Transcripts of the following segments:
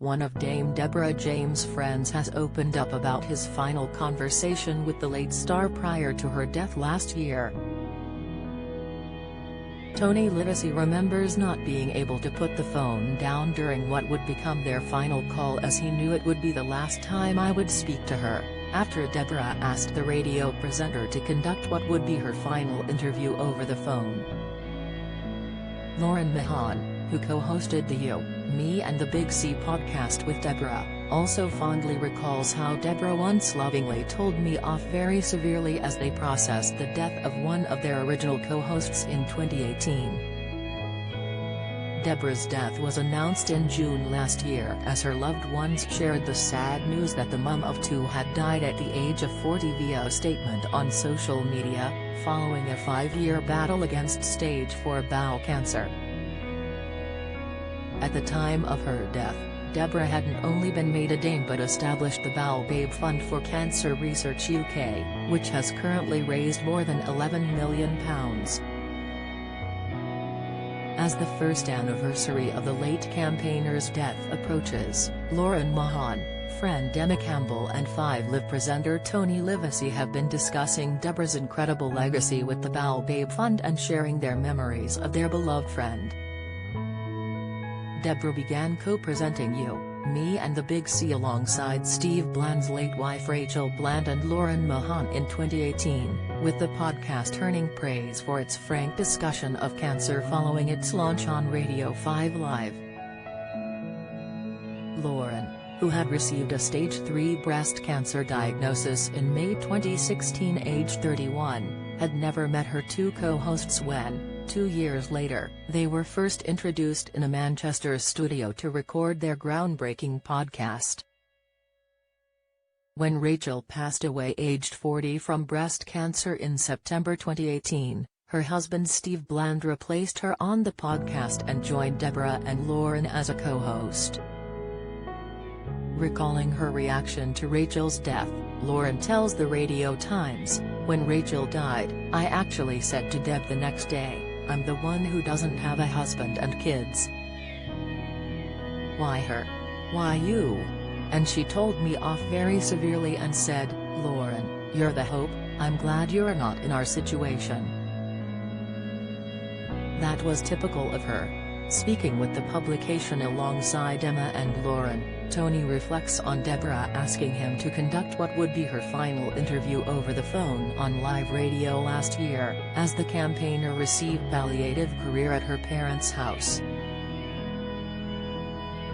One of Dame Deborah James' friends has opened up about his final conversation with the late star prior to her death last year. Tony Livesey remembers not being able to put the phone down during what would become their final call, as he knew it would be the last time I would speak to her, after Deborah asked the radio presenter to conduct what would be her final interview over the phone. Lauren Mahan, who co-hosted the You, Me and the Big C podcast with Deborah, also fondly recalls how Deborah once lovingly told me off very severely as they processed the death of one of their original co-hosts in 2018. Deborah's death was announced in June last year as her loved ones shared the sad news that the mum of two had died at the age of 40 via a statement on social media, following a 5-year battle against stage 4 bowel cancer. At the time of her death, Deborah hadn't only been made a dame but established the Bowel Babe Fund for Cancer Research UK, which has currently raised more than £11 million. As the first anniversary of the late campaigner's death approaches, Lauren Mahan, friend Emma Campbell and 5 Live presenter Tony Livesey have been discussing Deborah's incredible legacy with the Bowel Babe Fund and sharing their memories of their beloved friend. Deborah began co-presenting You, Me and the Big C alongside Steve Bland's late wife Rachel Bland and Lauren Mahan in 2018, with the podcast earning praise for its frank discussion of cancer following its launch on Radio 5 Live. Lauren, who had received a stage 3 breast cancer diagnosis in May 2016 aged 31, had never met her two co-hosts when, 2 years later, they were first introduced in a Manchester studio to record their groundbreaking podcast. When Rachel passed away aged 40 from breast cancer in September 2018, her husband Steve Bland replaced her on the podcast and joined Deborah and Lauren as a co-host. Recalling her reaction to Rachel's death, Lauren tells the Radio Times, "When Rachel died, I actually said to Deb the next day, I'm the one who doesn't have a husband and kids. Why her? Why you?" And she told me off very severely and said, "Lauren, you're the hope, I'm glad you're not in our situation." That was typical of her. Speaking with the publication alongside Emma and Lauren, Tony reflects on Deborah asking him to conduct what would be her final interview over the phone on live radio last year, as the campaigner received palliative care at her parents' house.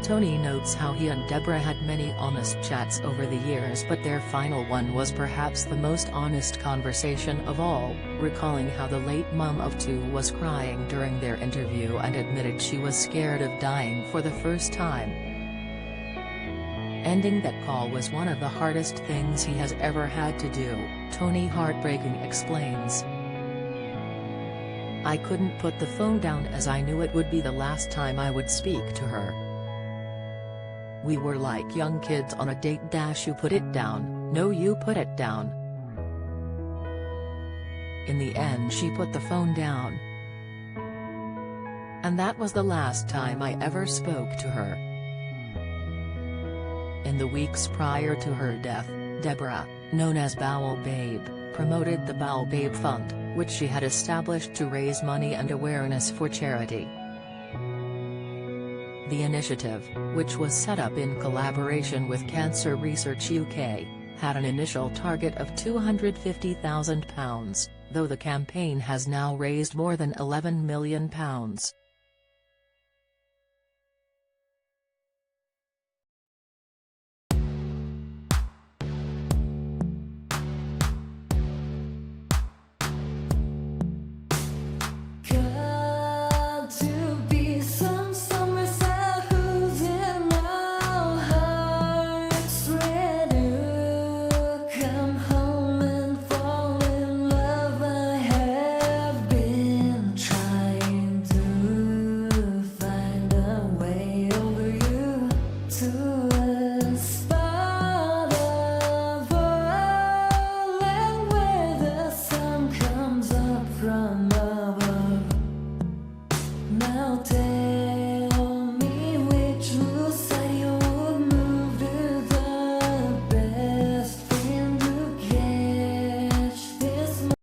Tony notes how he and Deborah had many honest chats over the years, but their final one was perhaps the most honest conversation of all, recalling how the late mum of two was crying during their interview and admitted she was scared of dying for the first time. Ending that call was one of the hardest things he has ever had to do, Tony heartbreaking explains. "I couldn't put the phone down as I knew it would be the last time I would speak to her. We were like young kids on a date. You put it down, no you put it down." In the end she put the phone down. And that was the last time I ever spoke to her. In the weeks prior to her death, Deborah, known as Bowel Babe, promoted the Bowel Babe Fund, which she had established to raise money and awareness for charity. The initiative, which was set up in collaboration with Cancer Research UK, had an initial target of £250,000, though the campaign has now raised more than £11 million.